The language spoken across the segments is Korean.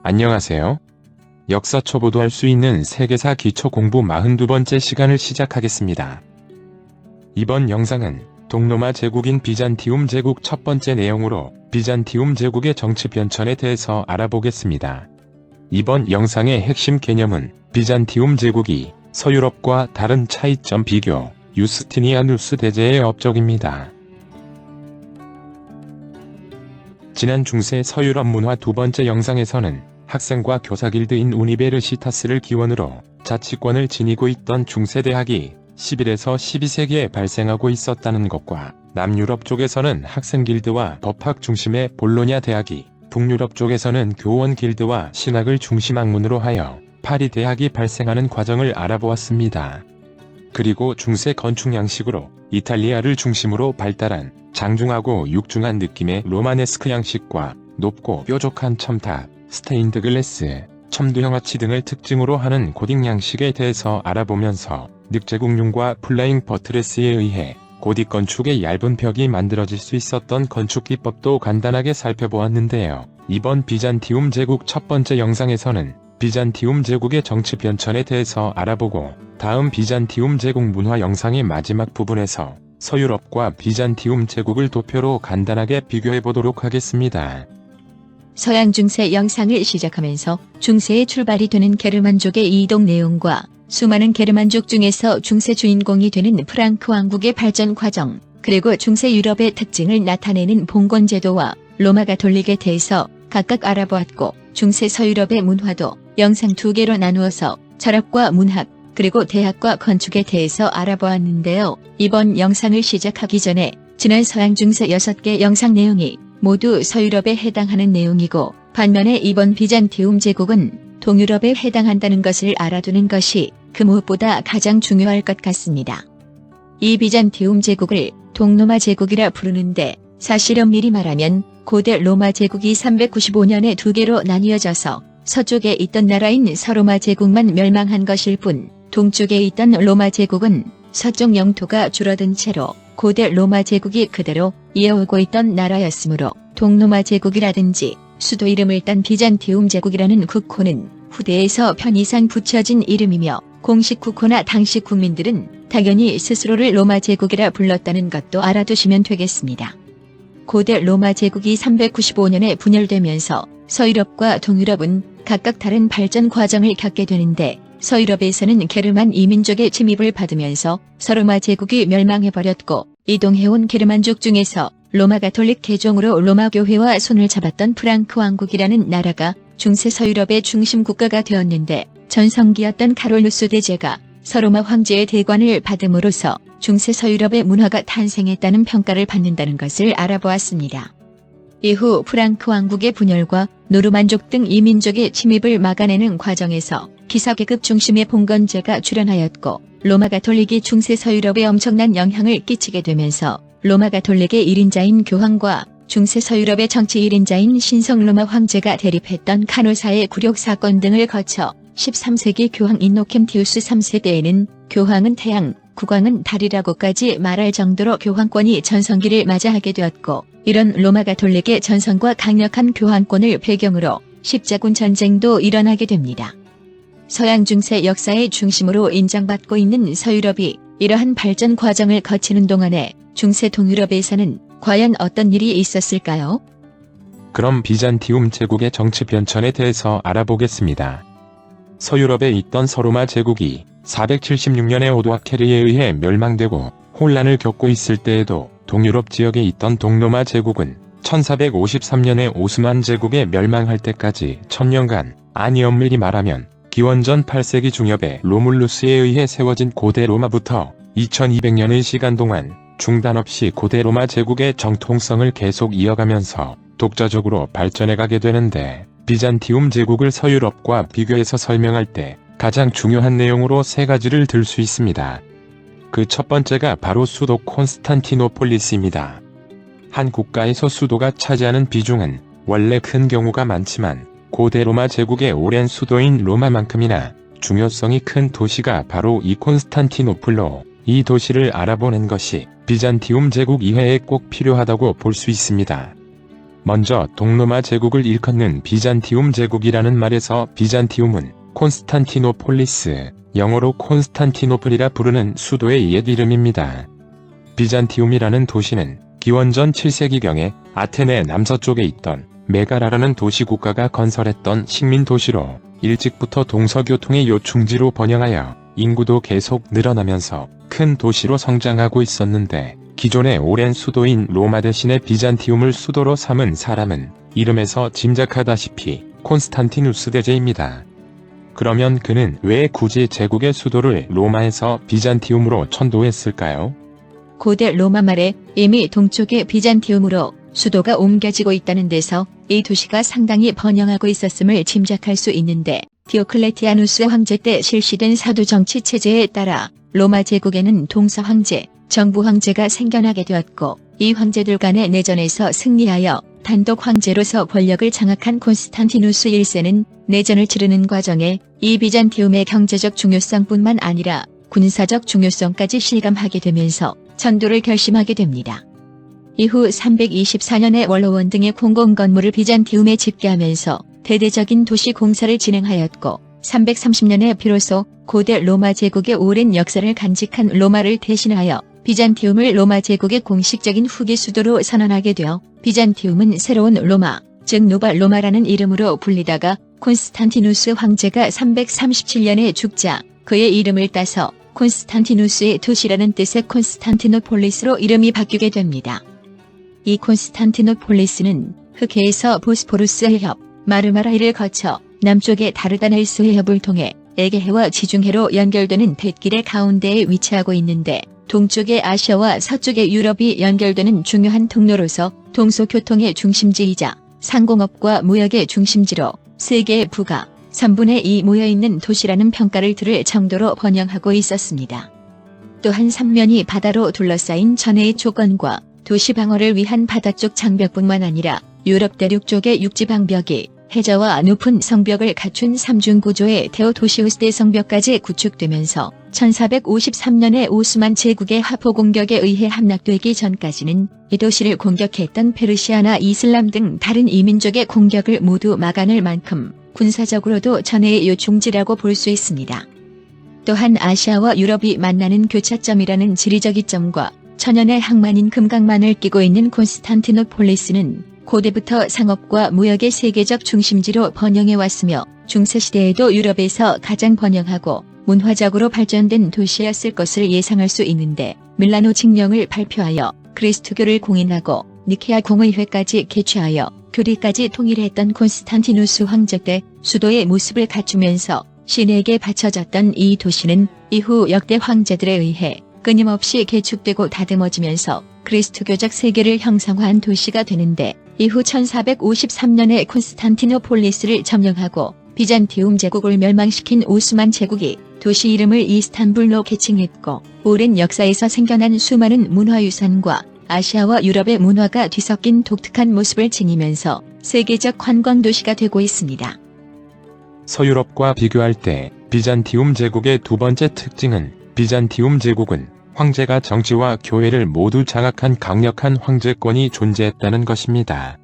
안녕하세요. 역사 초보도 할 수 있는 세계사 기초 공부 42번째 시간을 시작하겠습니다. 이번 영상은 동로마 제국인 비잔티움 제국 첫 번째 내용으로 비잔티움 제국의 정치 변천에 대해서 알아보겠습니다. 이번 영상의 핵심 개념은 비잔티움 제국이 서유럽과 다른 차이점 비교, 유스티니아누스 대제의 업적입니다. 지난 중세 서유럽 문화 두 번째 영상에서는 학생과 교사 길드인 우니베르시타스를 기원으로 자치권을 지니고 있던 중세대학이 11에서 12세기에 발생하고 있었다는 것과 남유럽 쪽에서는 학생 길드와 법학 중심의 볼로냐 대학이, 북유럽 쪽에서는 교원 길드와 신학을 중심 학문으로 하여 파리 대학이 발생하는 과정을 알아보았습니다. 그리고 중세 건축 양식으로 이탈리아를 중심으로 발달한 장중하고 육중한 느낌의 로마네스크 양식과 높고 뾰족한 첨탑, 스테인드 글래스, 첨두형아치 등을 특징으로 하는 고딕 양식에 대해서 알아보면서 늑제국융과 플라잉 버트레스에 의해 고딕 건축의 얇은 벽이 만들어질 수 있었던 건축 기법도 간단하게 살펴보았는데요. 이번 비잔티움 제국 첫 번째 영상에서는 비잔티움 제국의 정치 변천에 대해서 알아보고, 다음 비잔티움 제국 문화 영상의 마지막 부분에서 서유럽과 비잔티움 제국을 도표로 간단하게 비교해보도록 하겠습니다. 서양 중세 영상을 시작하면서 중세의 출발이 되는 게르만족의 이동 내용과 수많은 게르만족 중에서 중세 주인공이 되는 프랑크 왕국의 발전 과정, 그리고 중세 유럽의 특징을 나타내는 봉건 제도와 로마 가톨릭에 대해서 각각 알아보았고, 중세 서유럽의 문화도 영상 두 개로 나누어서 철학과 문학, 그리고 대학과 건축에 대해서 알아보았는데요. 이번 영상을 시작하기 전에 지난 서양 중세 6개 영상 내용이 모두 서유럽에 해당하는 내용이고, 반면에 이번 비잔티움 제국은 동유럽에 해당한다는 것을 알아두는 것이 그 무엇보다 가장 중요할 것 같습니다. 이 비잔티움 제국을 동로마 제국이라 부르는데, 사실은 미리 말하면 고대 로마 제국이 395년에 두 개로 나뉘어져서 서쪽에 있던 나라인 서로마 제국만 멸망한 것일 뿐, 동쪽에 있던 로마 제국은 서쪽 영토가 줄어든 채로 고대 로마 제국이 그대로 이어오고 있던 나라였으므로 동로마 제국이라든지 수도 이름을 딴 비잔티움 제국이라는 국호는 후대에서 편의상 붙여진 이름이며, 공식 국호나 당시 국민들은 당연히 스스로를 로마 제국이라 불렀다는 것도 알아두시면 되겠습니다. 고대 로마 제국이 395년에 분열되면서 서유럽과 동유럽은 각각 다른 발전 과정을 겪게 되는데, 서유럽에서는 게르만 이민족의 침입을 받으면서 서로마 제국이 멸망해버렸고, 이동해온 게르만족 중에서 로마 가톨릭 개종으로 로마 교회와 손을 잡았던 프랑크 왕국이라는 나라가 중세 서유럽의 중심 국가가 되었는데, 전성기였던 카롤루스 대제가 서로마 황제의 대관을 받음으로써 중세 서유럽의 문화가 탄생했다는 평가를 받는다는 것을 알아보았습니다. 이후 프랑크 왕국의 분열과 노르만족 등 이민족의 침입을 막아내는 과정에서 기사계급 중심의 봉건제가 출현하였고, 로마 가톨릭이 중세 서유럽에 엄청난 영향을 끼치게 되면서 로마 가톨릭의 1인자인 교황과 중세 서유럽의 정치 1인자인 신성 로마 황제가 대립했던 카노사의 굴욕 사건 등을 거쳐 13세기 교황 인노켄티우스 3세 때에는 교황은 태양, 국왕은 달이라고까지 말할 정도로 교황권이 전성기를 맞이하게 되었고, 이런 로마 가톨릭의 전성과 강력한 교황권을 배경으로 십자군 전쟁도 일어나게 됩니다. 서양 중세 역사의 중심으로 인정받고 있는 서유럽이 이러한 발전 과정을 거치는 동안에 중세 동유럽에서는 과연 어떤 일이 있었을까요? 그럼 비잔티움 제국의 정치 변천에 대해서 알아보겠습니다. 서유럽에 있던 서로마 제국이 476년에 오도아케르에 의해 멸망되고 혼란을 겪고 있을 때에도 동유럽 지역에 있던 동로마 제국은 1453년에 오스만 제국에 멸망할 때까지 1000년간, 아니 엄밀히 말하면 기원전 8세기 중엽에 로물루스에 의해 세워진 고대 로마부터 2200년의 시간 동안 중단 없이 고대 로마 제국의 정통성을 계속 이어가면서 독자적으로 발전해가게 되는데, 비잔티움 제국을 서유럽과 비교해서 설명할 때 가장 중요한 내용으로 세 가지를 들 수 있습니다. 그 첫 번째가 바로 수도 콘스탄티노폴리스입니다. 한 국가에서 수도가 차지하는 비중은 원래 큰 경우가 많지만, 고대 로마 제국의 오랜 수도인 로마만큼이나 중요성이 큰 도시가 바로 이 콘스탄티노플로, 이 도시를 알아보는 것이 비잔티움 제국 이해에 꼭 필요하다고 볼 수 있습니다. 먼저 동로마 제국을 일컫는 비잔티움 제국이라는 말에서 비잔티움은 콘스탄티노폴리스, 영어로 콘스탄티노플이라 부르는 수도의 옛 이름입니다. 비잔티움이라는 도시는 기원전 7세기경에 아테네 남서쪽에 있던 메가라라는 도시국가가 건설했던 식민 도시로 일찍부터 동서교통의 요충지로 번영하여 인구도 계속 늘어나면서 큰 도시로 성장하고 있었는데, 기존의 오랜 수도인 로마 대신에 비잔티움을 수도로 삼은 사람은 이름에서 짐작하다시피 콘스탄티누스 대제입니다. 그러면 그는 왜 굳이 제국의 수도를 로마에서 비잔티움으로 천도했을까요? 고대 로마 말에 이미 동쪽의 비잔티움으로 수도가 옮겨지고 있다는 데서 이 도시가 상당히 번영하고 있었음을 짐작할 수 있는데, 디오클레티아누스 황제 때 실시된 사도 정치 체제에 따라 로마 제국에는 동서 황제, 정부 황제가 생겨나게 되었고, 이 황제들 간의 내전에서 승리하여 단독 황제로서 권력을 장악한 콘스탄티누스 1세는 내전을 치르는 과정에 이 비잔티움의 경제적 중요성뿐만 아니라 군사적 중요성까지 실감하게 되면서 천도를 결심하게 됩니다. 이후 324년에 원로원 등의 공공건물을 비잔티움에 집계하면서 대대적인 도시 공사를 진행하였고, 330년에 비로소 고대 로마 제국의 오랜 역사를 간직한 로마를 대신하여 비잔티움을 로마 제국의 공식적인 후계 수도로 선언하게 되어 비잔티움은 새로운 로마, 즉 노바 로마라는 이름으로 불리다가 콘스탄티누스 황제가 337년에 죽자 그의 이름을 따서 콘스탄티누스의 도시라는 뜻의 콘스탄티노폴리스로 이름이 바뀌게 됩니다. 이 콘스탄티노폴리스는 흑해에서 보스포루스 해협, 마르마라해를 거쳐 남쪽의 다르다넬스 해협을 통해 에게해와 지중해로 연결되는 뱃길의 가운데에 위치하고 있는데, 동쪽의 아시아와 서쪽의 유럽이 연결되는 중요한 통로로서 동서교통의 중심지이자 상공업과 무역의 중심지로 세계의 부가 3분의 2 모여있는 도시라는 평가를 들을 정도로 번영하고 있었습니다. 또한 삼면이 바다로 둘러싸인 전해의 조건과 도시 방어를 위한 바다쪽 장벽뿐만 아니라 유럽 대륙 쪽의 육지 방벽이 해저와 높은 성벽을 갖춘 삼중구조의 테오도시우스 대성벽까지 구축되면서 1453년에 오스만 제국의 화포 공격에 의해 함락되기 전까지는 이 도시를 공격했던 페르시아나 이슬람 등 다른 이민족의 공격을 모두 막아낼 만큼 군사적으로도 전해의 요충지라고 볼 수 있습니다. 또한 아시아와 유럽이 만나는 교차점이라는 지리적 이점과 천연의 항만인 금강만을 끼고 있는 콘스탄티노폴리스는 고대부터 상업과 무역의 세계적 중심지로 번영해왔으며 중세시대에도 유럽에서 가장 번영하고 문화적으로 발전된 도시였을 것을 예상할 수 있는데, 밀라노 칙령을 발표하여 그리스도교를 공인하고 니케아 공의회까지 개최하여 교리까지 통일했던 콘스탄티누스 황제 때 수도의 모습을 갖추면서 신에게 바쳐졌던 이 도시는 이후 역대 황제들에 의해 끊임없이 개축되고 다듬어지면서 그리스도교적 세계를 형성한 도시가 되는데, 이후 1453년에 콘스탄티노폴리스를 점령하고 비잔티움 제국을 멸망시킨 오스만 제국이 도시 이름을 이스탄불로 개칭했고, 오랜 역사에서 생겨난 수많은 문화유산과 아시아와 유럽의 문화가 뒤섞인 독특한 모습을 지니면서 세계적 관광도시가 되고 있습니다. 서유럽과 비교할 때 비잔티움 제국의 두 번째 특징은, 비잔티움 제국은 황제가 정치와 교회를 모두 장악한 강력한 황제권이 존재했다는 것입니다.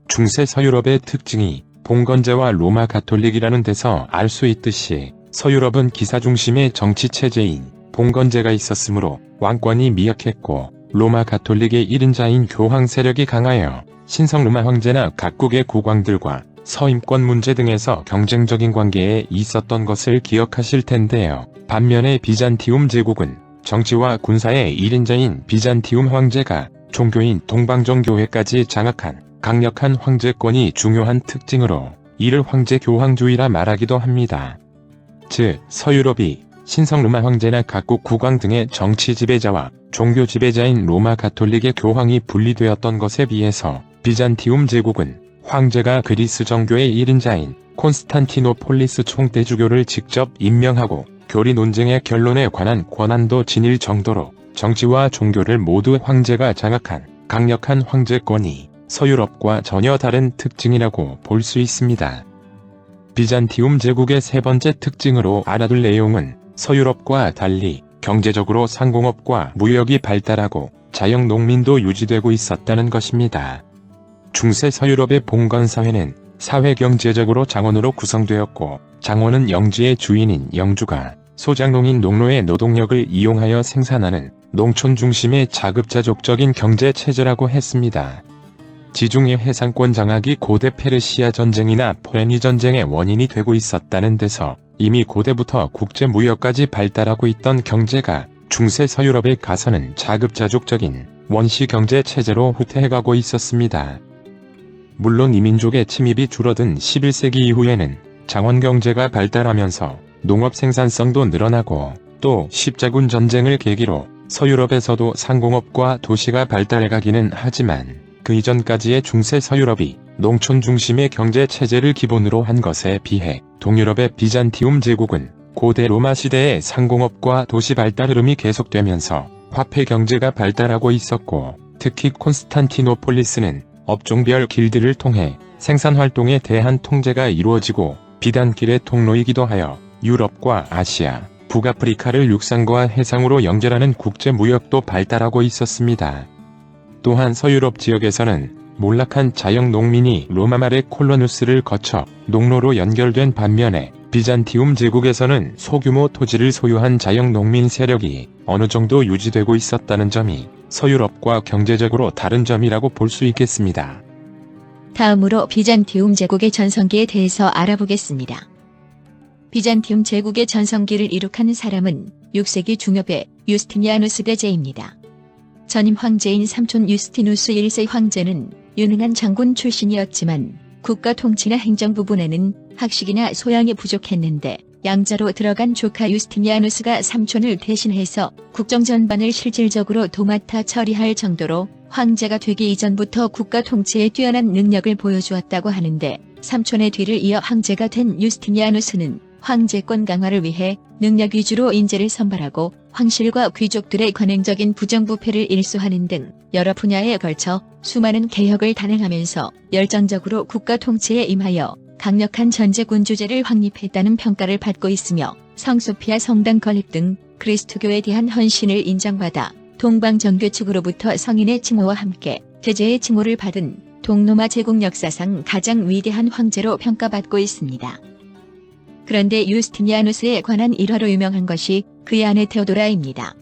중세 서유럽의 특징이 봉건제와 로마 가톨릭이라는 데서 알 수 있듯이, 서유럽은 기사 중심의 정치 체제인 봉건제가 있었으므로 왕권이 미약했고, 로마 가톨릭의 1인자인 교황 세력이 강하여 신성 로마 황제나 각국의 국왕들과 서임권 문제 등에서 경쟁적인 관계에 있었던 것을 기억하실 텐데요. 반면에 비잔티움 제국은 정치와 군사의 1인자인 비잔티움 황제가 종교인 동방정교회까지 장악한 강력한 황제권이 중요한 특징으로, 이를 황제교황주의라 말하기도 합니다. 즉, 서유럽이 신성 로마 황제나 각국 국왕 등의 정치 지배자와 종교 지배자인 로마 가톨릭의 교황이 분리되었던 것에 비해서 비잔티움 제국은 황제가 그리스 정교의 1인자인 콘스탄티노폴리스 총대주교를 직접 임명하고 교리 논쟁의 결론에 관한 권한도 지닐 정도로 정치와 종교를 모두 황제가 장악한 강력한 황제권이 서유럽과 전혀 다른 특징이라고 볼 수 있습니다. 비잔티움 제국의 세 번째 특징으로 알아둘 내용은, 서유럽과 달리 경제적으로 상공업과 무역이 발달하고 자영 농민도 유지되고 있었다는 것입니다. 중세 서유럽의 봉건사회는 사회경제적으로 장원으로 구성되었고, 장원은 영지의 주인인 영주가 소작농인 농노의 노동력을 이용하여 생산하는 농촌 중심의 자급자족적인 경제체제라고 했습니다. 지중해 해상권 장악이 고대 페르시아 전쟁이나 포에니 전쟁의 원인이 되고 있었다는 데서 이미 고대부터 국제무역까지 발달하고 있던 경제가 중세 서유럽에 가서는 자급자족적인 원시 경제체제로 후퇴해가고 있었습니다. 물론 이민족의 침입이 줄어든 11세기 이후에는 장원경제가 발달하면서 농업 생산성도 늘어나고 또 십자군 전쟁을 계기로 서유럽에서도 상공업과 도시가 발달해가기는 하지만 그 이전까지의 중세 서유럽이 농촌 중심의 경제체제를 기본으로 한 것에 비해 동유럽의 비잔티움 제국은 고대 로마 시대의 상공업과 도시 발달 흐름이 계속되면서 화폐 경제가 발달하고 있었고, 특히 콘스탄티노폴리스는 업종별 길드를 통해 생산활동에 대한 통제가 이루어지고 비단길의 통로이기도 하여 유럽과 아시아, 북아프리카를 육상과 해상으로 연결하는 국제무역도 발달하고 있었습니다. 또한 서유럽 지역에서는 몰락한 자영 농민이 로마 말의 콜로누스를 거쳐 농로로 연결된 반면에 비잔티움 제국에서는 소규모 토지를 소유한 자영 농민 세력이 어느 정도 유지되고 있었다는 점이 서유럽과 경제적으로 다른 점이라고 볼 수 있겠습니다. 다음으로 비잔티움 제국의 전성기에 대해서 알아보겠습니다. 비잔티움 제국의 전성기를 이룩한 사람은 6세기 중엽의 유스티니아누스 대제입니다. 전임 황제인 삼촌 유스티누스 1세 황제는 유능한 장군 출신이었지만 국가 통치나 행정 부분에는 학식이나 소양이 부족했는데 양자로 들어간 조카 유스티니아누스가 삼촌을 대신해서 국정 전반을 실질적으로 도맡아 처리할 정도로 황제가 되기 이전부터 국가 통치에 뛰어난 능력을 보여주었다고 하는데, 삼촌의 뒤를 이어 황제가 된 유스티니아누스는 황제권 강화를 위해 능력 위주로 인재를 선발하고 황실과 귀족들의 관행적인 부정부패를 일소하는 등 여러 분야에 걸쳐 수많은 개혁을 단행하면서 열정적으로 국가 통치에 임하여 강력한 전제군주제를 확립했다는 평가를 받고 있으며, 성소피아 성당 건립 등 그리스도교에 대한 헌신을 인정받아 동방정교 측으로부터 성인의 칭호와 함께 대제의 칭호를 받은 동로마 제국 역사상 가장 위대한 황제로 평가받고 있습니다. 그런데 유스티니아누스에 관한 일화로 유명한 것이 그의 아내 테오도라입니다.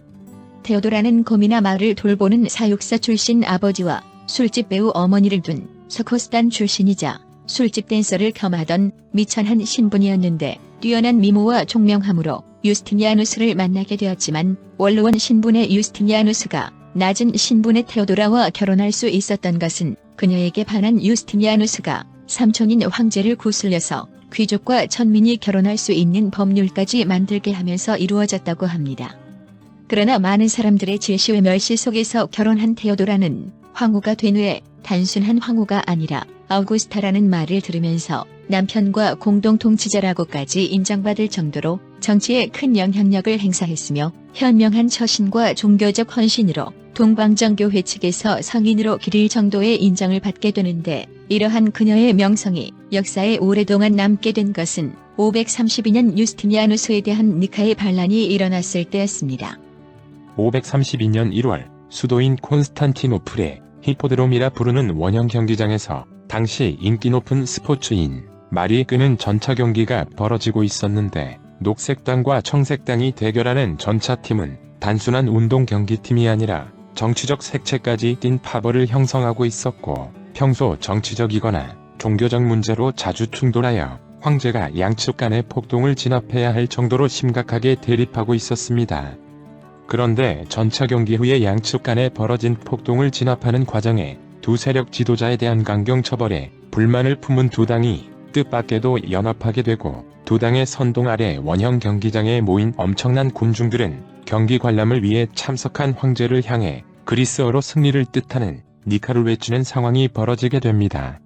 테오도라는 곰이나 말을 돌보는 사육사 출신 아버지와 술집 배우 어머니를 둔 서코스단 출신이자 술집 댄서를 겸하던 미천한 신분이었는데, 뛰어난 미모와 총명함으로 유스티니아누스를 만나게 되었지만 원로원 신분의 유스티니아누스가 낮은 신분의 테오도라와 결혼할 수 있었던 것은 그녀에게 반한 유스티니아누스가 삼촌인 황제를 구슬려서 귀족과 천민이 결혼할 수 있는 법률까지 만들게 하면서 이루어졌다고 합니다. 그러나 많은 사람들의 질시와 멸시 속에서 결혼한 테오도라는 황후가 된 후에 단순한 황후가 아니라 아우구스타라는 말을 들으면서 남편과 공동통치자라고까지 인정받을 정도로 정치에 큰 영향력을 행사했으며, 현명한 처신과 종교적 헌신으로 동방정교회 측에서 성인으로 기릴 정도의 인정을 받게 되는데, 이러한 그녀의 명성이 역사에 오랫동안 남게 된 것은 532년 유스티니아누스에 대한 니카의 반란이 일어났을 때였습니다. 532년 1월 수도인 콘스탄티노플의 히포드롬이라 부르는 원형 경기장에서 당시 인기 높은 스포츠인 말이 끄는 전차 경기가 벌어지고 있었는데, 녹색당과 청색당이 대결하는 전차팀은 단순한 운동 경기팀이 아니라 정치적 색채까지 띤 파벌을 형성하고 있었고, 평소 정치적이거나 종교적 문제로 자주 충돌하여 황제가 양측 간의 폭동을 진압해야 할 정도로 심각하게 대립하고 있었습니다. 그런데 전차 경기 후에 양측 간에 벌어진 폭동을 진압하는 과정에 두 세력 지도자에 대한 강경 처벌에 불만을 품은 두 당이 뜻밖에도 연합하게 되고, 두 당의 선동 아래 원형 경기장에 모인 엄청난 군중들은 경기 관람을 위해 참석한 황제를 향해 그리스어로 승리를 뜻하는 니카를 외치는 상황이 벌어지게 됩니다.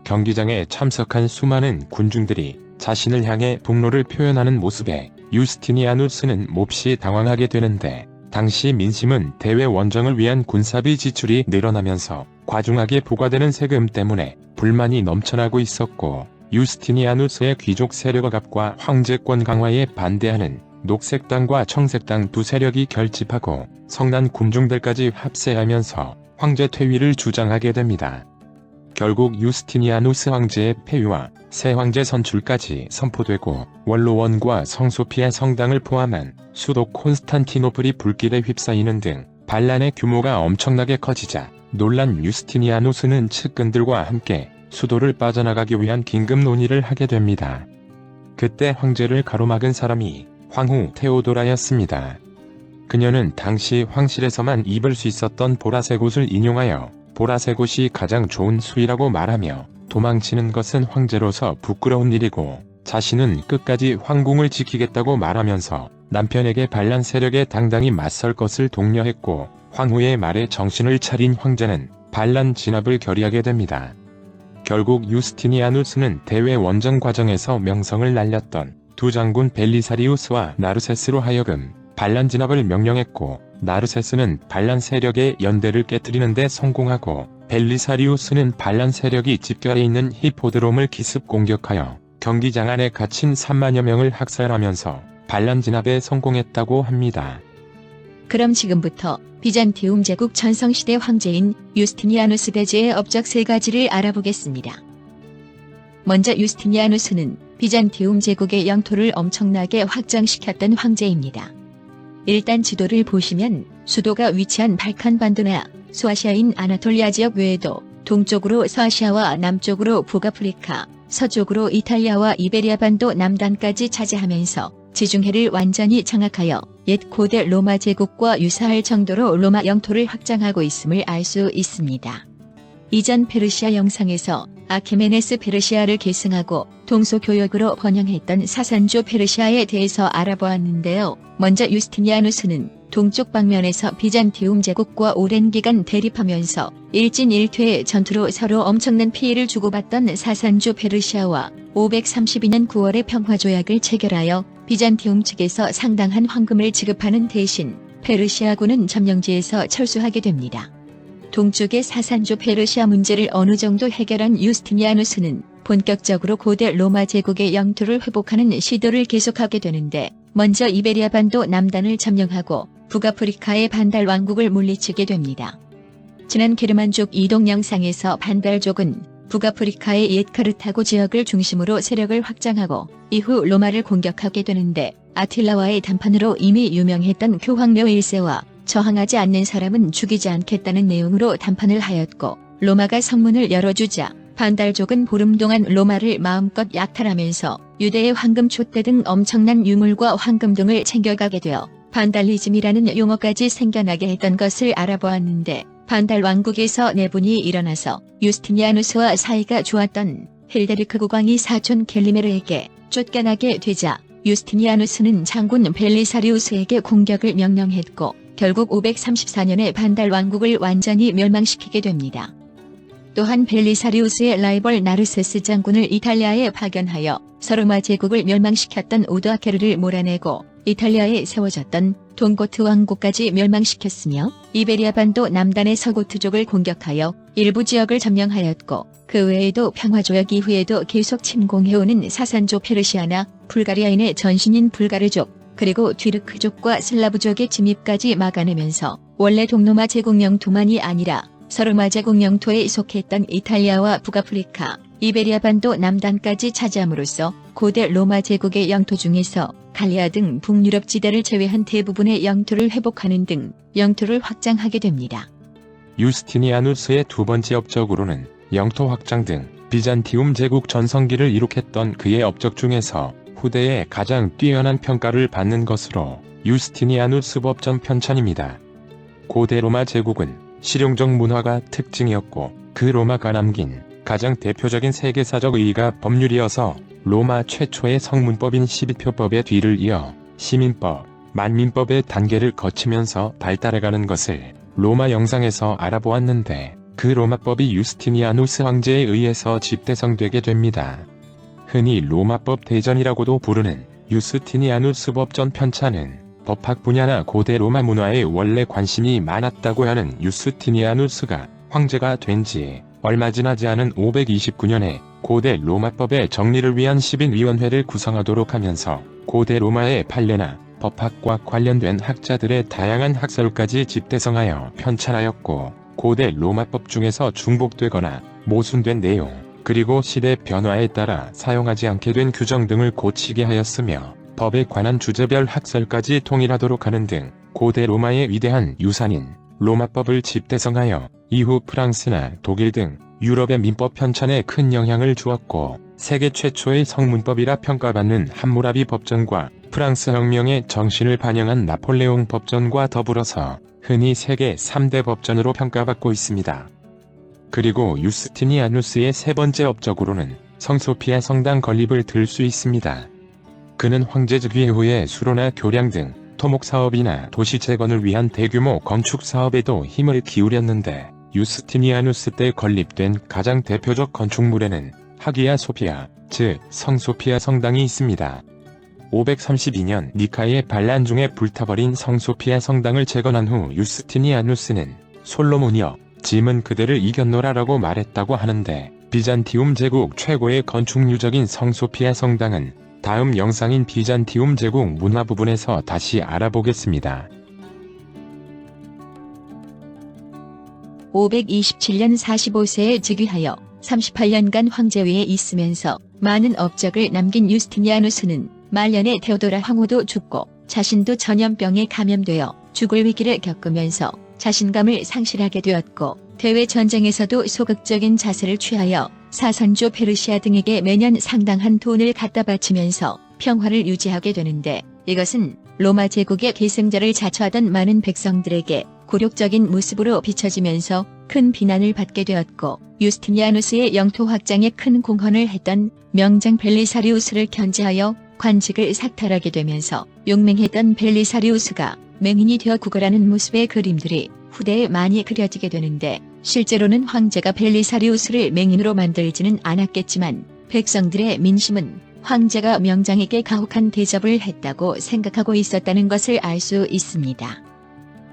경기장에 참석한 수많은 군중들이 자신을 향해 분노를 표현하는 모습에 유스티니아누스는 몹시 당황하게 되는데, 당시 민심은 대외 원정을 위한 군사비 지출이 늘어나면서 과중하게 부과되는 세금 때문에 불만이 넘쳐나고 있었고, 유스티니아누스의 귀족 세력억압과 황제권 강화에 반대하는 녹색당과 청색당 두 세력이 결집하고 성난 군중들까지 합세하면서 황제 퇴위를 주장하게 됩니다. 결국 유스티니아누스 황제의 폐위와 새 황제 선출까지 선포되고 원로원과 성소피아 성당을 포함한 수도 콘스탄티노플이 불길에 휩싸이는 등 반란의 규모가 엄청나게 커지자 놀란 유스티니아누스는 측근들과 함께 수도를 빠져나가기 위한 긴급 논의를 하게 됩니다. 그때 황제를 가로막은 사람이 황후 테오도라였습니다. 그녀는 당시 황실에서만 입을 수 있었던 보라색 옷을 인용하여 보라색 옷이 가장 좋은 수의라고 말하며 도망치는 것은 황제로서 부끄러운 일이고 자신은 끝까지 황궁을 지키겠다고 말하면서 남편에게 반란 세력에 당당히 맞설 것을 독려했고 황후의 말에 정신을 차린 황제는 반란 진압을 결의하게 됩니다. 결국 유스티니아누스는 대외 원정 과정에서 명성을 날렸던 두 장군 벨리사리우스와 나르세스로 하여금 반란 진압을 명령했고 나르세스는 반란 세력의 연대를 깨뜨리는 데 성공하고 벨리사리우스는 반란 세력이 집결해 있는 히포드롬을 기습 공격하여 경기장 안에 갇힌 3만여 명을 학살하면서 반란 진압에 성공했다고 합니다. 그럼 지금부터 비잔티움 제국 전성시대 황제인 유스티니아누스 대제의 업적 3가지를 알아보겠습니다. 먼저 유스티니아누스는 비잔티움 제국의 영토를 엄청나게 확장시켰던 황제입니다. 일단 지도를 보시면 수도가 위치한 발칸 반도나 소아시아인 아나톨리아 지역 외에도 동쪽으로 서아시아와 남쪽으로 북아프리카, 서쪽으로 이탈리아와 이베리아 반도 남단까지 차지하면서 지중해를 완전히 장악하여 옛 고대 로마 제국과 유사할 정도로 로마 영토를 확장하고 있음을 알 수 있습니다. 이전 페르시아 영상에서 아키메네스 페르시아를 계승하고 동서교역으로 번영했던 사산조 페르시아에 대해서 알아보았는데요. 먼저 유스티니아누스는 동쪽 방면에서 비잔티움 제국과 오랜 기간 대립하면서 일진일퇴의 전투로 서로 엄청난 피해를 주고받던 사산조 페르시아와 532년 9월에 평화조약을 체결하여 비잔티움 측에서 상당한 황금을 지급하는 대신 페르시아군은 점령지에서 철수하게 됩니다. 동쪽의 사산조 페르시아 문제를 어느 정도 해결한 유스티니아누스는 본격적으로 고대 로마 제국의 영토를 회복하는 시도를 계속하게 되는데 먼저 이베리아 반도 남단을 점령하고 북아프리카의 반달 왕국을 물리치게 됩니다. 지난 게르만족 이동 영상에서 반달족은 북아프리카의 옛 카르타고 지역을 중심으로 세력을 확장하고 이후 로마를 공격하게 되는데 아틸라와의談판으로 이미 유명했던 교황료 1세와 저항하지 않는 사람은 죽이지 않겠다는 내용으로談판을 하였고 로마가 성문을 열어주자 반달족은 보름 동안 로마를 마음껏 약탈하면서 유대의 황금 촛대 등 엄청난 유물과 황금 등을 챙겨가게 되어 반달리즘이라는 용어까지 생겨나게 했던 것을 알아보았는데 반달 왕국에서 내분이 일어나서 유스티니아누스와 사이가 좋았던 힐데리크 국왕이 사촌 갤리메르에게 쫓겨나게 되자 유스티니아누스는 장군 벨리사리우스에게 공격을 명령했고 결국 534년에 반달 왕국을 완전히 멸망시키게 됩니다. 또한 벨리사리우스의 라이벌 나르세스 장군을 이탈리아에 파견하여 서로마 제국을 멸망시켰던 오도아케르를 몰아내고 이탈리아에 세워졌던 동고트 왕국까지 멸망시켰으며 이베리아 반도 남단의 서고트족을 공격하여 일부 지역을 점령하였고 그 외에도 평화조약 이후에도 계속 침공해오는 사산조 페르시아나 불가리아인의 전신인 불가르족 그리고 뒤르크족과 슬라브족의 침입까지 막아내면서 원래 동로마 제국 영토만이 아니라 서로마 제국 영토에 속했던 이탈리아와 북아프리카, 이베리아 반도 남단까지 차지함으로써 고대 로마 제국의 영토 중에서 갈리아 등 북유럽 지대를 제외한 대부분의 영토를 회복하는 등 영토를 확장하게 됩니다. 유스티니아누스의 두 번째 업적으로는 영토 확장 등 비잔티움 제국 전성기를 이룩했던 그의 업적 중에서 후대에 가장 뛰어난 평가를 받는 것으로 유스티니아누스 법전 편찬입니다. 고대 로마 제국은 실용적 문화가 특징이었고 그 로마가 남긴 가장 대표적인 세계사적 의의가 법률이어서 로마 최초의 성문법인 12표법의 뒤를 이어 시민법, 만민법의 단계를 거치면서 발달해가는 것을 로마 영상에서 알아보았는데 그 로마법이 유스티니아누스 황제에 의해서 집대성되게 됩니다. 흔히 로마법 대전이라고도 부르는 유스티니아누스 법전 편찬은 법학 분야나 고대 로마 문화에 원래 관심이 많았다고 하는 유스티니아누스가 황제가 된 지 얼마 지나지 않은 529년에 고대 로마법의 정리를 위한 시민위원회를 구성하도록 하면서 고대 로마의 판례나 법학과 관련된 학자들의 다양한 학설까지 집대성하여 편찬하였고 고대 로마법 중에서 중복되거나 모순된 내용, 그리고 시대 변화에 따라 사용하지 않게 된 규정 등을 고치게 하였으며 법에 관한 주제별 학설까지 통일하도록 하는 등 고대 로마의 위대한 유산인 로마법을 집대성하여 이후 프랑스나 독일 등 유럽의 민법 편찬에 큰 영향을 주었고 세계 최초의 성문법이라 평가받는 함무라비 법전과 프랑스 혁명의 정신을 반영한 나폴레옹 법전과 더불어서 흔히 세계 3대 법전으로 평가받고 있습니다. 그리고 유스티니아누스의 세 번째 업적으로는 성소피아 성당 건립을 들 수 있습니다. 그는 황제 즉위 후에 수로나 교량 등 토목 사업이나 도시 재건을 위한 대규모 건축 사업에도 힘을 기울였는데 유스티니아누스 때 건립된 가장 대표적 건축물에는 하기야 소피아, 즉 성소피아 성당이 있습니다. 532년 니카의 반란 중에 불타버린 성소피아 성당을 재건한 후 유스티니아누스는 솔로몬이여 짐은 그대를 이겼노라라고 말했다고 하는데 비잔티움 제국 최고의 건축유적인 성소피아 성당은 다음 영상인 비잔티움 제국 문화 부분에서 다시 알아보겠습니다. 527년 45세에 즉위하여 38년간 황제위에 있으면서 많은 업적을 남긴 유스티니아누스는 말년에 테오도라 황후도 죽고 자신도 전염병에 감염되어 죽을 위기를 겪으면서 자신감을 상실하게 되었고 대외 전쟁에서도 소극적인 자세를 취하여 사선조 페르시아 등에게 매년 상당한 돈을 갖다 바치면서 평화를 유지하게 되는데 이것은 로마 제국의 계승자를 자처하던 많은 백성들에게 굴욕적인 모습으로 비춰지면서 큰 비난을 받게 되었고 유스티니아누스의 영토 확장에 큰 공헌을 했던 명장 벨리사리우스를 견제하여 관직을 삭탈하게 되면서 용맹했던 벨리사리우스가 맹인이 되어 구걸하는 모습의 그림들이 후대에 많이 그려지게 되는데 실제로는 황제가 벨리사리우스를 맹인으로 만들지는 않았겠지만 백성들의 민심은 황제가 명장에게 가혹한 대접을 했다고 생각하고 있었다는 것을 알 수 있습니다.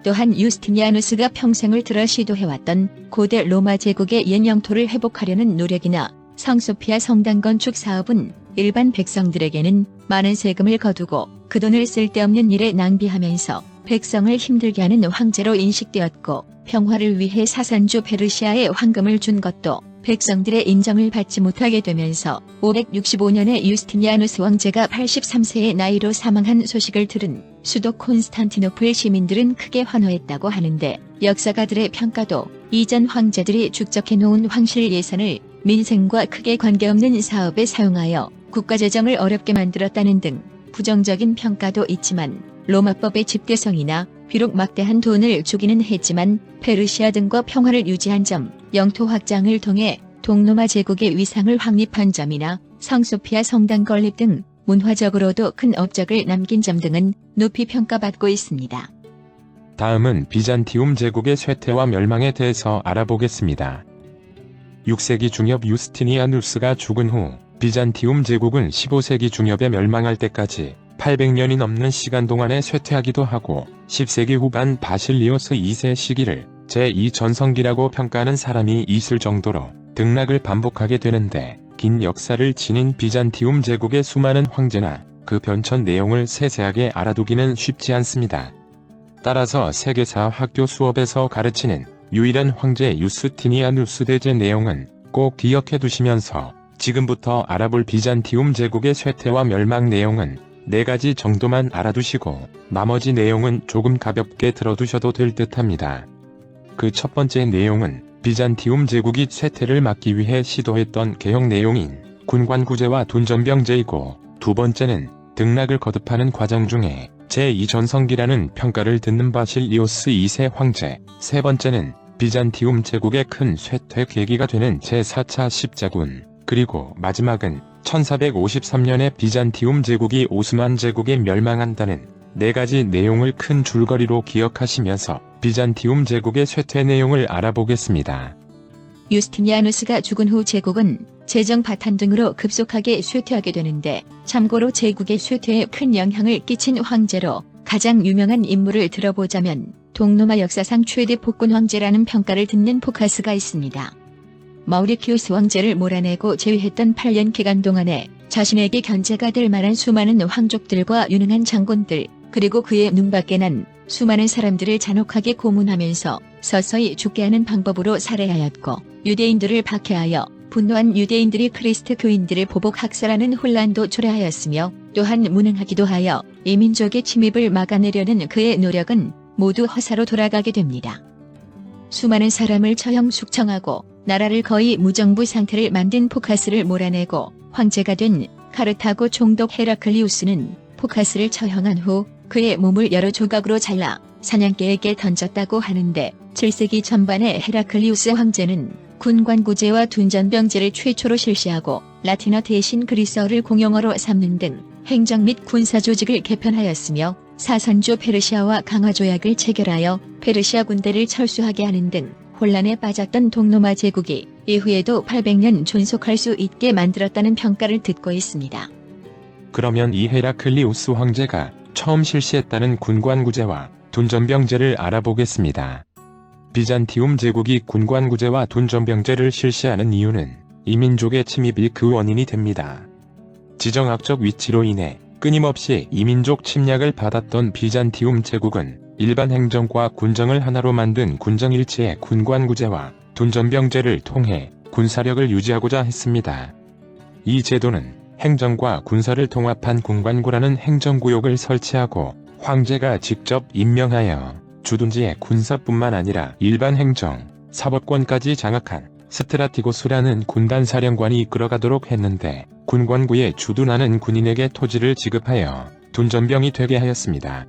또한 유스티니아누스가 평생을 들어 시도해왔던 고대 로마 제국의 옛 영토를 회복하려는 노력이나 성소피아 성당 건축 사업은 일반 백성들에게는 많은 세금을 거두고 그 돈을 쓸데없는 일에 낭비하면서 백성을 힘들게 하는 황제로 인식되었고 평화를 위해 사산주 페르시아에 황금을 준 것도 백성들의 인정을 받지 못하게 되면서 565년에 유스티니아누스 왕제가 83세의 나이로 사망한 소식을 들은 수도 콘스탄티노플 시민들은 크게 환호했다고 하는데 역사가들의 평가도 이전 황제들이 축적해놓은 황실 예산을 민생과 크게 관계없는 사업에 사용하여 국가재정을 어렵게 만들었다는 등 부정적인 평가도 있지만 로마법의 집대성이나 비록 막대한 돈을 주기는 했지만 페르시아 등과 평화를 유지한 점, 영토 확장을 통해 동로마 제국의 위상을 확립한 점이나 성소피아 성당 건립 등 문화적으로도 큰 업적을 남긴 점 등은 높이 평가받고 있습니다. 다음은 비잔티움 제국의 쇠퇴와 멸망에 대해서 알아보겠습니다. 6세기 중엽 유스티니아누스가 죽은 후 비잔티움 제국은 15세기 중엽에 멸망할 때까지 800년이 넘는 시간 동안에 쇠퇴하기도 하고 10세기 후반 바실리오스 2세 시기를 제2전성기라고 평가하는 사람이 있을 정도로 등락을 반복하게 되는데 긴 역사를 지닌 비잔티움 제국의 수많은 황제나 그 변천 내용을 세세하게 알아두기는 쉽지 않습니다. 따라서 세계사 학교 수업에서 가르치는 유일한 황제 유스티니아누스 대제 내용은 꼭 기억해 두시면서 지금부터 알아볼 비잔티움 제국의 쇠퇴와 멸망 내용은 4가지 정도만 알아두시고 나머지 내용은 조금 가볍게 들어두셔도 될 듯합니다. 그 첫 번째 내용은 비잔티움 제국이 쇠퇴를 막기 위해 시도했던 개혁 내용인 군관구제와 돈전병제이고 두 번째는 등락을 거듭하는 과정 중에 제2전성기라는 평가를 듣는 바실리오스 2세 황제, 세 번째는 비잔티움 제국의 큰 쇠퇴 계기가 되는 제4차 십자군, 그리고 마지막은 1453년에 비잔티움 제국이 오스만 제국에 멸망한다는 4가지 내용을 큰 줄거리로 기억하시면서 비잔티움 제국의 쇠퇴 내용을 알아보겠습니다. 유스티니아누스가 죽은 후 제국은 재정 파탄 등으로 급속하게 쇠퇴하게 되는데 참고로 제국의 쇠퇴에 큰 영향을 끼친 황제로 가장 유명한 인물을 들어보자면 동로마 역사상 최대 폭군 황제라는 평가를 듣는 포카스가 있습니다. 마우리키우스 왕제를 몰아내고 제위했던 8년 기간 동안에 자신에게 견제가 될 만한 수많은 황족들과 유능한 장군들 그리고 그의 눈밖에 난 수많은 사람들을 잔혹하게 고문하면서 서서히 죽게 하는 방법으로 살해하였고 유대인들을 박해하여 분노한 유대인들이 크리스트 교인들을 보복 학살하는 혼란도 초래하였으며 또한 무능하기도 하여 이민족의 침입을 막아내려는 그의 노력은 모두 허사로 돌아가게 됩니다. 수많은 사람을 처형 숙청하고 나라를 거의 무정부 상태를 만든 포카스를 몰아내고 황제가 된 카르타고 총독 헤라클리우스는 포카스를 처형한 후 그의 몸을 여러 조각으로 잘라 사냥개에게 던졌다고 하는데 7세기 전반에 헤라클리우스 황제는 군관구제와 둔전병제를 최초로 실시하고 라틴어 대신 그리스어를 공용어로 삼는 등 행정 및 군사 조직을 개편하였으며 사선조 페르시아와 강화 조약을 체결하여 페르시아 군대를 철수하게 하는 등 혼란에 빠졌던 동로마 제국이 이후에도 800년 존속할 수 있게 만들었다는 평가를 듣고 있습니다. 그러면 이 헤라클리우스 황제가 처음 실시했다는 군관구제와 둔전병제를 알아보겠습니다. 비잔티움 제국이 군관구제와 둔전병제를 실시하는 이유는 이민족의 침입이 그 원인이 됩니다. 지정학적 위치로 인해 끊임없이 이민족 침략을 받았던 비잔티움 제국은 일반 행정과 군정을 하나로 만든 군정일체의 군관구제와 둔전병제를 통해 군사력을 유지하고자 했습니다. 이 제도는 행정과 군사를 통합한 군관구라는 행정구역을 설치하고 황제가 직접 임명하여 주둔지의 군사뿐만 아니라 일반 행정, 사법권까지 장악한 스트라티고스라는 군단 사령관이 이끌어가도록 했는데 군관구에 주둔하는 군인에게 토지를 지급하여 둔전병이 되게 하였습니다.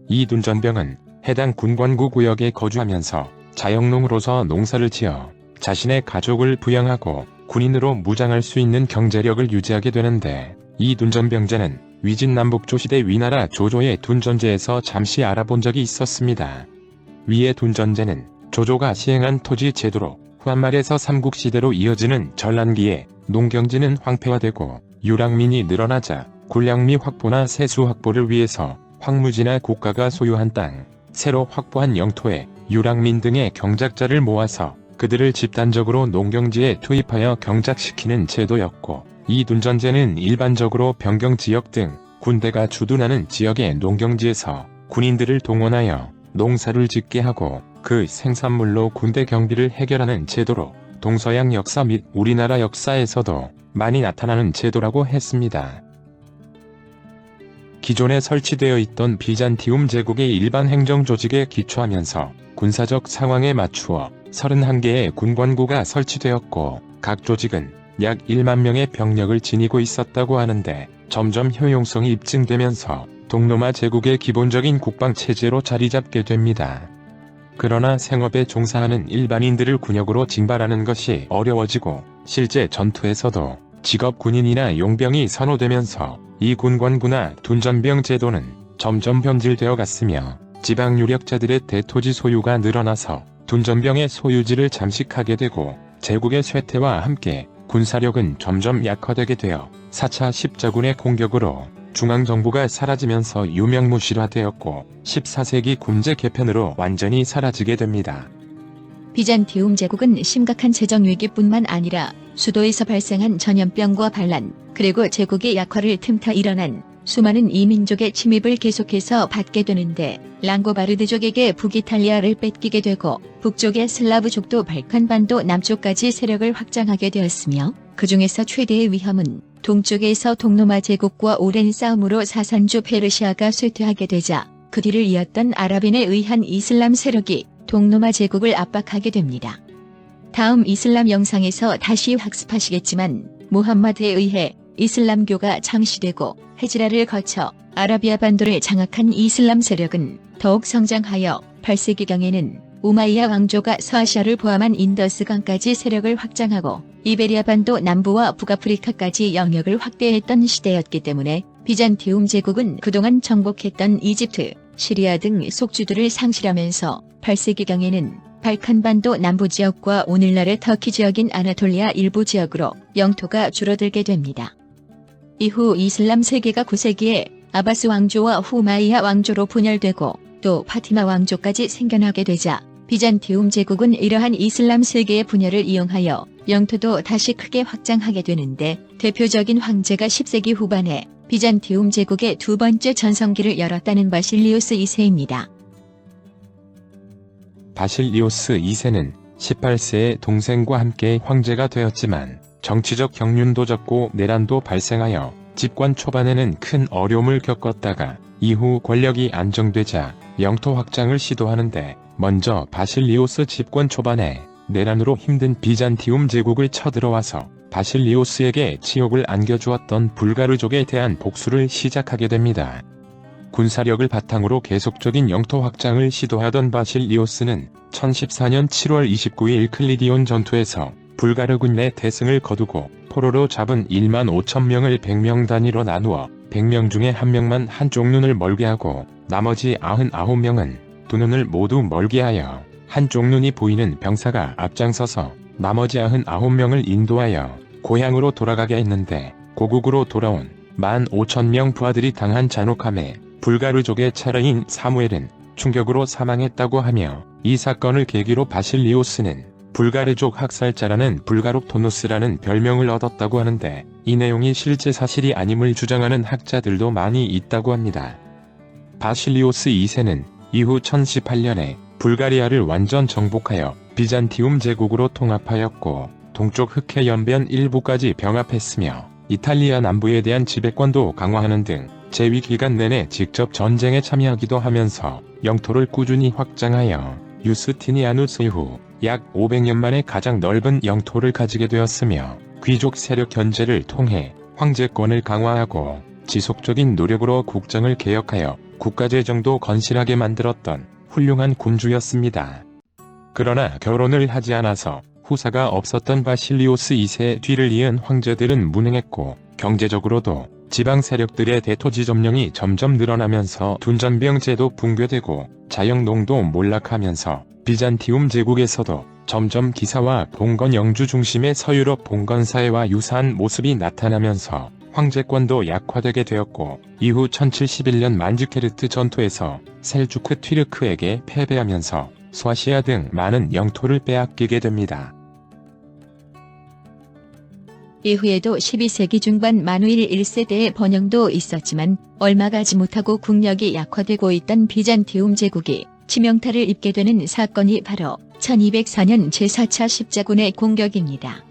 이 둔전병은 해당 군관구 구역에 거주하면서 자영농으로서 농사를 지어 자신의 가족을 부양하고 군인으로 무장할 수 있는 경제력을 유지하게 되는데 이 둔전병제는 위진남북조 시대 위나라 조조의 둔전제에서 잠시 알아본 적이 있었습니다. 위의 둔전제는 조조가 시행한 토지 제도로 후한말에서 삼국시대로 이어지는 전란기에 농경지는 황폐화되고 유랑민이 늘어나자 군량미 확보나 세수 확보를 위해서 황무지나 국가가 소유한 땅, 새로 확보한 영토에 유랑민 등의 경작자를 모아서 그들을 집단적으로 농경지에 투입하여 경작시키는 제도였고 이 둔전제는 일반적으로 변경지역 등 군대가 주둔하는 지역의 농경지에서 군인들을 동원하여 농사를 짓게 하고 그 생산물로 군대 경비를 해결하는 제도로 동서양 역사 및 우리나라 역사에서도 많이 나타나는 제도라고 했습니다. 기존에 설치되어 있던 비잔티움 제국의 일반 행정 조직에 기초하면서 군사적 상황에 맞추어 31개의 군관구가 설치되었고 각 조직은 약 1만 명의 병력을 지니고 있었다고 하는데 점점 효용성이 입증되면서 동로마 제국의 기본적인 국방체제로 자리잡게 됩니다. 그러나 생업에 종사하는 일반인들을 군역으로 징발하는 것이 어려워지고 실제 전투에서도 직업 군인이나 용병이 선호되면서 이 군관구나 둔전병 제도는 점점 변질되어 갔으며 지방 유력자들의 대토지 소유가 늘어나서 둔전병의 소유지를 잠식하게 되고 제국의 쇠퇴와 함께 군사력은 점점 약화되게 되어 4차 십자군의 공격으로 중앙정부가 사라지면서 유명무실화되었고 14세기 군제 개편으로 완전히 사라지게 됩니다. 비잔티움 제국은 심각한 재정 위기뿐만 아니라 수도에서 발생한 전염병과 반란, 그리고 제국의 약화를 틈타 일어난 수많은 이민족의 침입을 계속해서 받게 되는데 랑고바르드족에게 북이탈리아를 뺏기게 되고 북쪽의 슬라브족도 발칸반도 남쪽까지 세력을 확장하게 되었으며 그 중에서 최대의 위험은 동쪽에서 동로마 제국과 오랜 싸움으로 사산주 페르시아가 쇠퇴하게 되자 그 뒤를 이었던 아랍인에 의한 이슬람 세력이 동로마 제국을 압박하게 됩니다. 다음 이슬람 영상에서 다시 학습하시겠지만 무함마드에 의해 이슬람교가 창시되고 헤지라를 거쳐 아라비아 반도를 장악한 이슬람 세력은 더욱 성장하여 8세기경에는 우마이야 왕조가 서아시아를 포함한 인더스강까지 세력을 확장하고 이베리아 반도 남부와 북아프리카까지 영역을 확대했던 시대였기 때문에 비잔티움 제국은 그동안 정복했던 이집트, 시리아 등 속주들을 상실하면서 8세기경에는 발칸반도 남부 지역과 오늘날의 터키 지역인 아나톨리아 일부 지역으로 영토가 줄어들게 됩니다. 이후 이슬람 세계가 9세기에 아바스 왕조와 후마이야 왕조로 분열되고 또 파티마 왕조까지 생겨나게 되자 비잔티움 제국은 이러한 이슬람 세계의 분열을 이용하여 영토도 다시 크게 확장하게 되는데 대표적인 황제가 10세기 후반에 비잔티움 제국의 두 번째 전성기를 열었다는 바실리우스 2세입니다. 바실리오스 2세는 18세의 동생과 함께 황제가 되었지만 정치적 경륜도 적고 내란도 발생하여 집권 초반에는 큰 어려움을 겪었다가 이후 권력이 안정되자 영토 확장을 시도하는데 먼저 바실리오스 집권 초반에 내란으로 힘든 비잔티움 제국을 쳐들어와서 바실리오스에게 치욕을 안겨주었던 불가르족에 대한 복수를 시작하게 됩니다. 군사력을 바탕으로 계속적인 영토 확장을 시도하던 바실리오스는 1014년 7월 29일 클리디온 전투에서 불가르군 내 대승을 거두고 포로로 잡은 1만 5천 명을 100명 단위로 나누어 100명 중에 1명만 한쪽 눈을 멀게 하고 나머지 99명은 두 눈을 모두 멀게 하여 한쪽 눈이 보이는 병사가 앞장서서 나머지 99명을 인도하여 고향으로 돌아가게 했는데 고국으로 돌아온 15,000명 부하들이 당한 잔혹함에 불가르족의 차르인 사무엘은 충격으로 사망했다고 하며 이 사건을 계기로 바실리오스는 불가르족 학살자라는 불가롭토노스라는 별명을 얻었다고 하는데 이 내용이 실제 사실이 아님을 주장하는 학자들도 많이 있다고 합니다. 바실리오스 2세는 이후 1018년에 불가리아를 완전 정복하여 비잔티움 제국으로 통합하였고 동쪽 흑해 연변 일부까지 병합했으며 이탈리아 남부에 대한 지배권도 강화하는 등 재위 기간 내내 직접 전쟁에 참여하기도 하면서 영토를 꾸준히 확장하여 유스티니아누스 이후 약 500년 만에 가장 넓은 영토를 가지게 되었으며 귀족 세력 견제를 통해 황제권을 강화하고 지속적인 노력으로 국정을 개혁하여 국가재정도 건실하게 만들었던 훌륭한 군주였습니다. 그러나 결혼을 하지 않아서 후사가 없었던 바실리오스 2세 뒤를 이은 황제들은 무능했고 경제적으로도 지방 세력들의 대토지 점령이 점점 늘어나면서 둔전병제도 붕괴되고 자영농도 몰락하면서 비잔티움 제국에서도 점점 기사와 봉건 영주 중심의 서유럽 봉건 사회와 유사한 모습이 나타나면서 황제권도 약화되게 되었고 이후 1071년 만주케르트 전투에서 셀주크 튀르크에게 패배하면서 소아시아 등 많은 영토를 빼앗기게 됩니다. 이후에도 12세기 중반 마누일 1세대의 번영도 있었지만 얼마 가지 못하고 국력이 약화되고 있던 비잔티움 제국이 치명타를 입게 되는 사건이 바로 1204년 제4차 십자군의 공격입니다.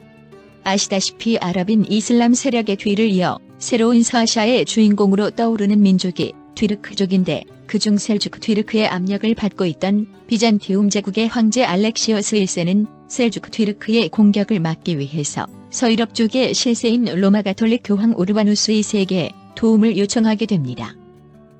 아시다시피 아랍인 이슬람 세력의 뒤를 이어 새로운 서아시아의 주인공으로 떠오르는 민족이 튀르크족인데 그중 셀주크 튀르크의 압력을 받고 있던 비잔티움 제국의 황제 알렉시오스 1세는 셀주크 튀르크의 공격을 막기 위해서 서유럽 쪽의 실세인 로마 가톨릭 교황 우르바누스 2세에게 도움을 요청하게 됩니다.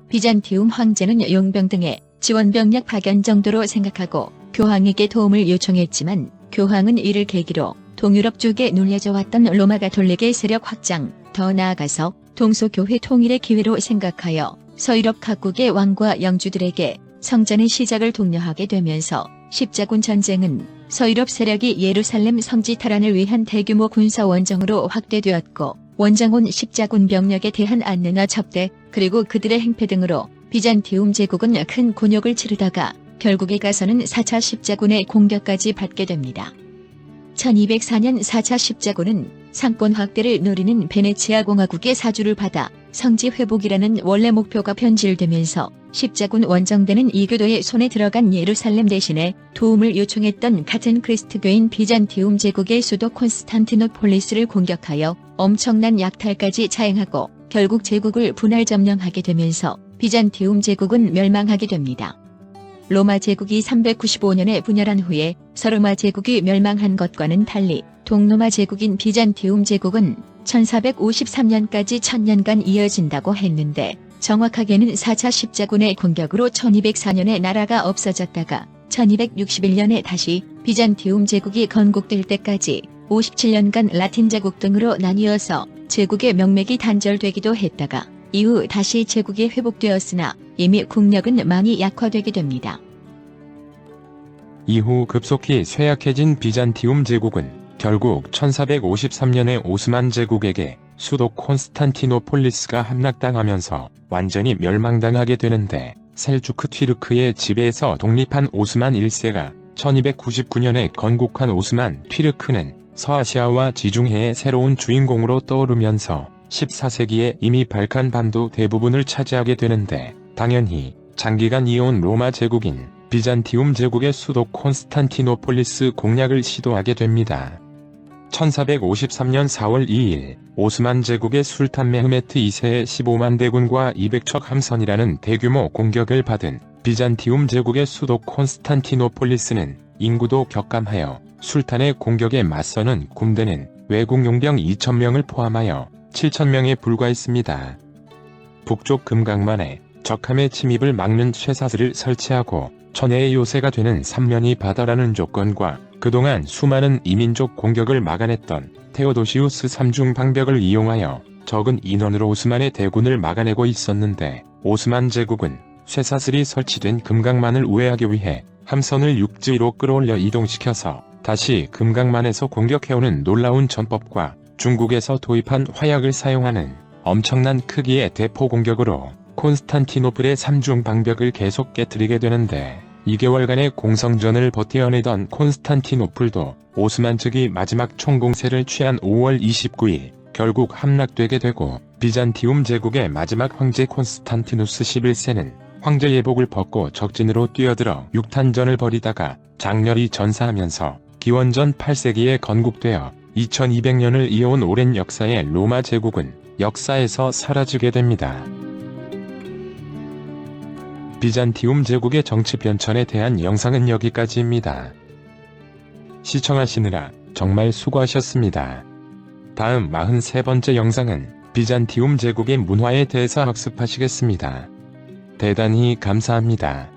비잔티움 황제는 용병 등의 지원병력 파견 정도로 생각하고 교황에게 도움을 요청했지만 교황은 이를 계기로 동유럽 쪽에 눌려져 왔던 로마 가톨릭의 세력 확장, 더 나아가서 동서교회 통일의 기회로 생각하여 서유럽 각국의 왕과 영주들에게 성전의 시작을 독려하게 되면서 십자군 전쟁은 서유럽 세력이 예루살렘 성지 탈환을 위한 대규모 군사 원정으로 확대되었고 원정온 십자군 병력에 대한 안내나 접대 그리고 그들의 행패 등으로 비잔티움 제국은 큰 곤욕을 치르다가 결국에 가서는 4차 십자군의 공격까지 받게 됩니다. 1204년 4차 십자군은 상권 확대를 노리는 베네치아 공화국의 사주를 받아 성지 회복이라는 원래 목표가 변질되면서 십자군 원정대는 이교도의 손에 들어간 예루살렘 대신에 도움을 요청했던 같은 그리스도교인 비잔티움 제국의 수도 콘스탄티노폴리스를 공격하여 엄청난 약탈까지 자행하고 결국 제국을 분할 점령하게 되면서 비잔티움 제국은 멸망하게 됩니다. 로마 제국이 395년에 분열한 후에 서로마 제국이 멸망한 것과는 달리 동로마 제국인 비잔티움 제국은 1453년까지 1000년간 이어진다고 했는데 정확하게는 4차 십자군의 공격으로 1204년에 나라가 없어졌다가 1261년에 다시 비잔티움 제국이 건국될 때까지 57년간 라틴 제국 등으로 나뉘어서 제국의 명맥이 단절되기도 했다가 이후 다시 제국이 회복되었으나 이미 국력은 많이 약화되게 됩니다. 이후 급속히 쇠약해진 비잔티움 제국은 결국 1453년에 오스만 제국에게 수도 콘스탄티노폴리스가 함락당하면서 완전히 멸망당하게 되는데 셀주크 튀르크의 지배에서 독립한 오스만 1세가 1299년에 건국한 오스만 튀르크는 서아시아와 지중해의 새로운 주인공으로 떠오르면서 14세기에 이미 발칸반도 대부분을 차지하게 되는데 당연히 장기간 이어온 로마 제국인 비잔티움 제국의 수도 콘스탄티노폴리스 공략을 시도하게 됩니다. 1453년 4월 2일 오스만 제국의 술탄 메흐메트 2세의 15만 대군과 200척 함선이라는 대규모 공격을 받은 비잔티움 제국의 수도 콘스탄티노폴리스는 인구도 격감하여 술탄의 공격에 맞서는 군대는 외국 용병 2,000명을 포함하여 7,000명에 불과했습니다. 북쪽 금강만에 적함의 침입을 막는 쇠사슬을 설치하고 천혜의 요새가 되는 삼면이 바다라는 조건과 그동안 수많은 이민족 공격을 막아냈던 테오도시우스 3중 방벽을 이용하여 적은 인원으로 오스만의 대군을 막아내고 있었는데 오스만 제국은 쇠사슬이 설치된 금강만을 우회하기 위해 함선을 육지 위로 끌어올려 이동시켜서 다시 금강만에서 공격해오는 놀라운 전법과 중국에서 도입한 화약을 사용하는 엄청난 크기의 대포 공격으로 콘스탄티노플의 3중 방벽을 계속 깨뜨리게 되는데 2개월간의 공성전을 버텨내던 콘스탄티노플도 오스만 측이 마지막 총공세를 취한 5월 29일 결국 함락되게 되고 비잔티움 제국의 마지막 황제 콘스탄티누스 11세는 황제 예복을 벗고 적진으로 뛰어들어 육탄전을 벌이다가 장렬히 전사하면서 기원전 8세기에 건국되어 2200년을 이어온 오랜 역사의 로마 제국은 역사에서 사라지게 됩니다. 비잔티움 제국의 정치 변천에 대한 영상은 여기까지입니다. 시청하시느라 정말 수고하셨습니다. 다음 43번째 영상은 비잔티움 제국의 문화에 대해서 학습하시겠습니다. 대단히 감사합니다.